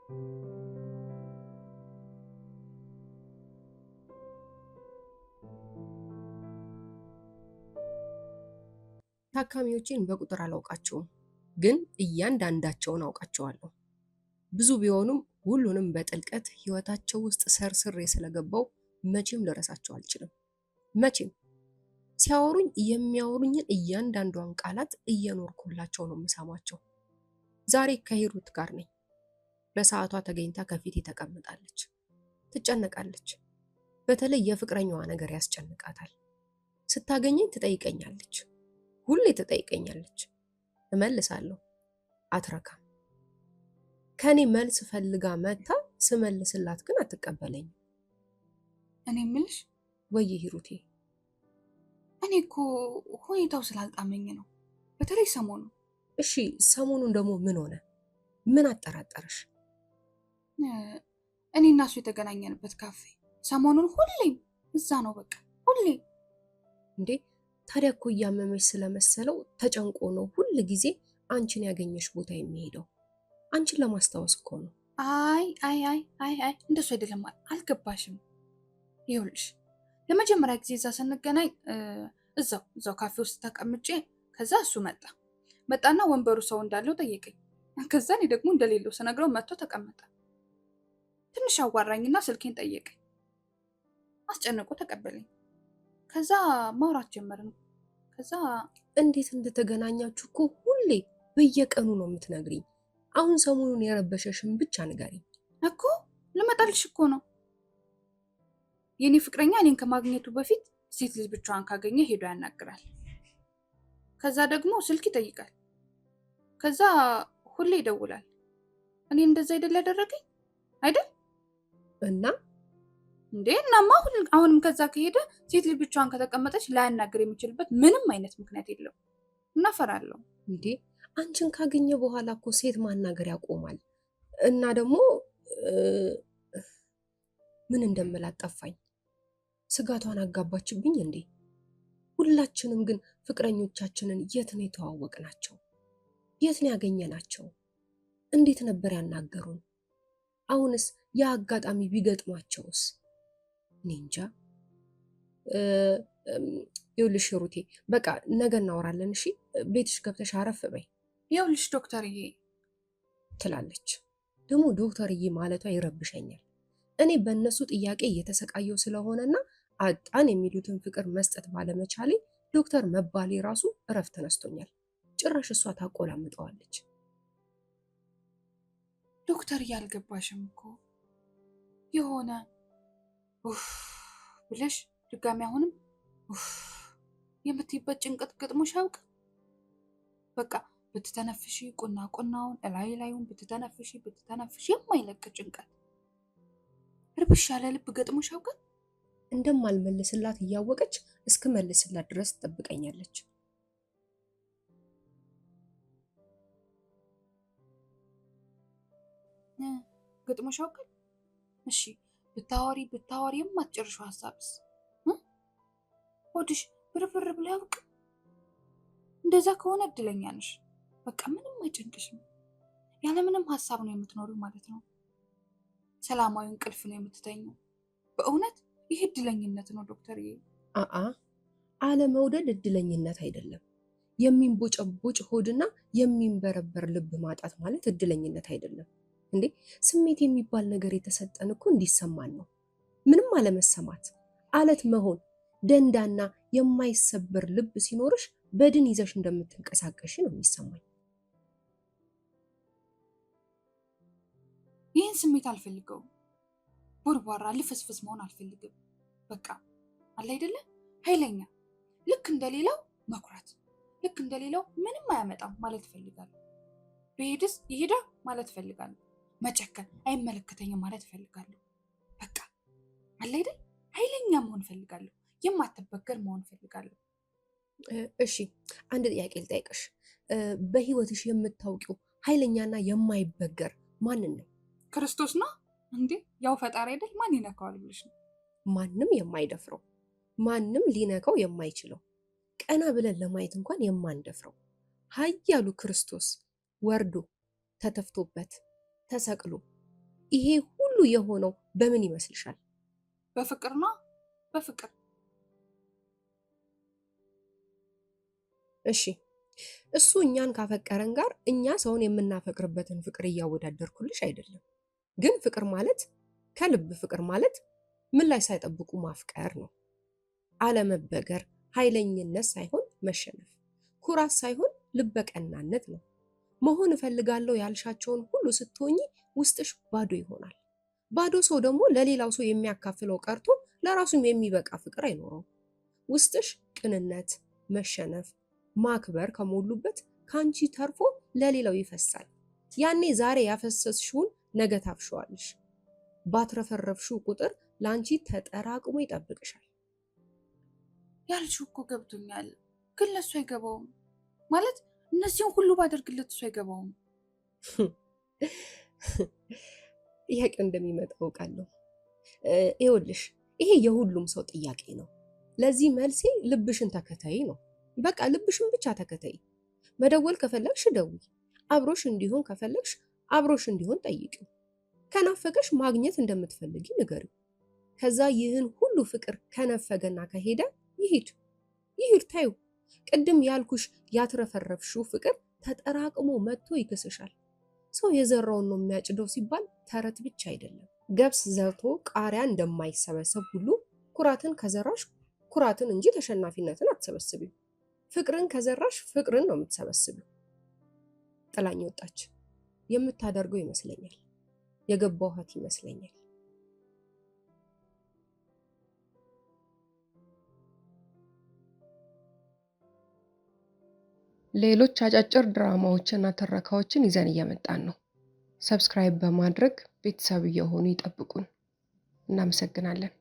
ታካሚዎችን በቁጥር አላውቃቸውም፣ ግን እያንዳንዳቸውን አውቃቸዋለሁ። ብዙ ቢሆኑም ሁሉንም በጥልቀት ህይወታቸው ውስጥ ሰርስሬ ስለገባው መቼም ልረሳቸው አልችልም። መቼም ሲያወሩኝ የሚያወሩኝን እያንዳንዷን ቃላት እየኖርኩላቸው ነው የምሰማቸው። ዛሬ ከሂሩት ጋር ነኝ። በሰዓቷ ተገኝታ ከፊቴ ተቀምጣለች። ትጨነቃለች። በተለይ የፍቅረኛዋ ነገር ያስጨንቃታል። ስታገኘኝ ትጠይቀኛለች። ሁሌ ትጠይቀኛለች። እመልሳለሁ። አትረካም። ከኔ መልስ ፈልጋ መታ ስመልስላት ግን አትቀበለኝም። እኔ የምልሽ ወይ ሂሩቴ፣ እኔ እኮ ሁኔታው ስላልጣመኝ ነው፣ በተለይ ሰሞኑ። እሺ ሰሞኑን ደግሞ ምን ሆነ? ምን አጠራጠረሽ? እኔ እና እሱ የተገናኘንበት ካፌ ሰሞኑን ሁሌም እዛ ነው፣ በቃ ሁሌ። እንዴ ታዲያ እኮ እያመመሽ ስለመሰለው ተጨንቆ ነው ሁል ጊዜ አንቺን ያገኘሽ ቦታ የሚሄደው። አንቺን ለማስታወስ እኮ ነው። አይ አይ አይ አይ አይ እንደሱ አይደለም። አልገባሽም? ይኸውልሽ ለመጀመሪያ ጊዜ እዛ ስንገናኝ እዛው ካፌ ውስጥ ተቀምጬ፣ ከዛ እሱ መጣና ወንበሩ ሰው እንዳለው ጠየቀኝ። ከዛ እኔ ደግሞ እንደሌለው ስነግረው መጥቶ ተቀመጠ። ትንሽ አዋራኝና ስልኬን ጠየቀኝ። አስጨንቆ ተቀበለኝ። ከዛ ማውራት ጀመርን። ከዛ እንዴት እንደተገናኛችሁ እኮ ሁሌ በየቀኑ ነው የምትነግሪኝ። አሁን ሰሞኑን የረበሸሽን ብቻ ንገሪኝ እኮ። ልመጣልሽ እኮ ነው። የኔ ፍቅረኛ እኔን ከማግኘቱ በፊት ሴት ልጅ ብቻዋን ካገኘ ሄዶ ያናግራል። ከዛ ደግሞ ስልክ ይጠይቃል። ከዛ ሁሌ ይደውላል። እኔ እንደዛ አይደል ያደረገኝ አይደል? እና እንዴ እናማ አሁንም ከዛ ከሄደ ሴት ልጅ ብቻዋን ከተቀመጠች ላያናግር የሚችልበት ምንም አይነት ምክንያት የለው። እናፈራለሁ። እንዴ አንቺን ካገኘ በኋላ እኮ ሴት ማናገር ያቆማል። እና ደግሞ ምን እንደምላት ጠፋኝ። ስጋቷን አጋባችብኝ እንዴ። ሁላችንም ግን ፍቅረኞቻችንን የት ነው የተዋወቅናቸው? የት ነው ያገኘናቸው? እንዴት ነበር ያናገሩን? አሁንስ ያ አጋጣሚ ቢገጥማቸውስ? እኔ እንጃ። ይኸውልሽ ሩቴ፣ በቃ ነገ እናወራለን እሺ? ቤትሽ ገብተሽ አረፍ በይ። ይኸውልሽ ዶክተርዬ ትላለች። ደግሞ ዶክተርዬ ማለቷ ይረብሸኛል። እኔ በእነሱ ጥያቄ እየተሰቃየው ስለሆነና አጣን የሚሉትን ፍቅር መስጠት ባለመቻሌ ዶክተር መባሌ ራሱ እረፍት ነስቶኛል። ጭራሽ እሷ ታቆላምጠዋለች። ዶክተር እያልገባሽም እኮ የሆነ ብለሽ ድጋሚ አሁንም የምትይበት ጭንቀት ገጥሞሽ ያውቅ? በቃ ብትተነፍሺ ቁና ቁናውን እላይ ላዩን ብትተነፍሺ የማይለቅ ጭንቀት፣ ርብሽ ያለ ልብ ገጥሞሽ ያውቃል? እንደማልመልስላት እያወቀች እስክመልስላት ድረስ ትጠብቀኛለች። ገጥሞሽ ያውቃል? እሺ ብታወሪ የማትጨርሺው ሀሳብስ? ሆድሽ ብርብር ብሎ ያውቅ? እንደዛ ከሆነ እድለኛ ነሽ። በቃ ምንም አይጨንቅሽም። ያለምንም ሀሳብ ነው የምትኖሪው ማለት ነው። ሰላማዊ እንቅልፍ ነው የምትተኘው። በእውነት ይህ እድለኝነት ነው ዶክተርዬ። አለመውደድ እድለኝነት አይደለም። የሚንቦጨቦጭ ሆድና የሚንበረበር ልብ ማጣት ማለት እድለኝነት አይደለም እንዴ። ስሜት የሚባል ነገር የተሰጠን እኮ እንዲሰማን ነው። ምንም አለመሰማት፣ አለት መሆን፣ ደንዳና የማይሰበር ልብ ሲኖርሽ በድን ይዘሽ እንደምትንቀሳቀሽ ነው የሚሰማኝ። ይህን ስሜት አልፈልገውም። ቦርቧራ ልፍስፍስ መሆን አልፈልግም። በቃ አለ አይደለ ኃይለኛ፣ ልክ እንደሌላው መኩራት፣ ልክ እንደሌላው ምንም አያመጣም ማለት እፈልጋለሁ። በሄድስ ይሄዳ ማለት እፈልጋለሁ። መጨከን አይመለከተኝም ማለት እፈልጋለሁ። በቃ አለ አይደል ኃይለኛ መሆን እፈልጋለሁ። የማትበገር መሆን እፈልጋለሁ። እሺ አንድ ጥያቄ ልጠይቅሽ። በህይወትሽ የምታውቂው ኃይለኛና የማይበገር ማንን ነው? ክርስቶስ ነው እንዴ? ያው ፈጣሪ አይደል? ማን ይነካዋል ብለሽ ነው? ማንም የማይደፍረው፣ ማንም ሊነካው የማይችለው፣ ቀና ብለን ለማየት እንኳን የማንደፍረው ኃያሉ ክርስቶስ ወርዶ ተተፍቶበት ተሰቅሎ ይሄ ሁሉ የሆነው በምን ይመስልሻል? በፍቅር ነው። በፍቅር እሺ እሱ እኛን ካፈቀረን ጋር እኛ ሰውን የምናፈቅርበትን ፍቅር እያወዳደርኩልሽ አይደለም። ግን ፍቅር ማለት ከልብ ፍቅር ማለት ምላሽ ሳይጠብቁ ማፍቀር ነው። አለመበገር፣ ኃይለኝነት ሳይሆን መሸነፍ፣ ኩራት ሳይሆን ልበቀናነት ነው። መሆን እፈልጋለሁ ያልሻቸውን ሁሉ ስትሆኚ ውስጥሽ ባዶ ይሆናል። ባዶ ሰው ደግሞ ለሌላው ሰው የሚያካፍለው ቀርቶ ለራሱም የሚበቃ ፍቅር አይኖረውም። ውስጥሽ ቅንነት፣ መሸነፍ፣ ማክበር ከሞሉበት ከአንቺ ተርፎ ለሌላው ይፈሳል። ያኔ ዛሬ ያፈሰስሽውን ነገ ታፍሸዋለሽ። ባትረፈረፍሽው ቁጥር ለአንቺ ተጠራቅሞ ይጠብቅሻል። ያልሽው እኮ ገብቶኛል፣ ግን ለሱ አይገባውም። ማለት እነዚህን ሁሉ ባደርግለት እሱ አይገባውም። ጥያቄው እንደሚመጣ አውቃለሁ። ይኸውልሽ ይሄ የሁሉም ሰው ጥያቄ ነው። ለዚህ መልሴ ልብሽን ተከተይ ነው። በቃ ልብሽን ብቻ ተከተይ። መደወል ከፈለግሽ ደውይ። አብሮሽ እንዲሆን ከፈለግሽ አብሮሽ እንዲሆን ጠይቂው። ከናፈቀሽ ማግኘት እንደምትፈልጊ ንገሪው። ከዛ ይህን ሁሉ ፍቅር ከነፈገና ከሄደ ይሂድ ይሂድ፣ ታዩ። ቅድም ያልኩሽ ያትረፈረፍሽው ፍቅር ተጠራቅሞ መጥቶ ይክስሻል። ሰው የዘራውን ነው የሚያጭደው ሲባል ተረት ብቻ አይደለም። ገብስ ዘርቶ ቃሪያ እንደማይሰበሰብ ሁሉ ኩራትን ከዘራሽ ኩራትን እንጂ ተሸናፊነትን አትሰበስቢው። ፍቅርን ከዘራሽ ፍቅርን ነው የምትሰበስቢው። ጥላኝ ወጣች። የምታደርገው ይመስለኛል፣ የገባኋት ይመስለኛል። ሌሎች አጫጭር ድራማዎችና ትረካዎችን ይዘን እየመጣን ነው። ሰብስክራይብ በማድረግ ቤተሰብ እየሆኑ ይጠብቁን። እናመሰግናለን።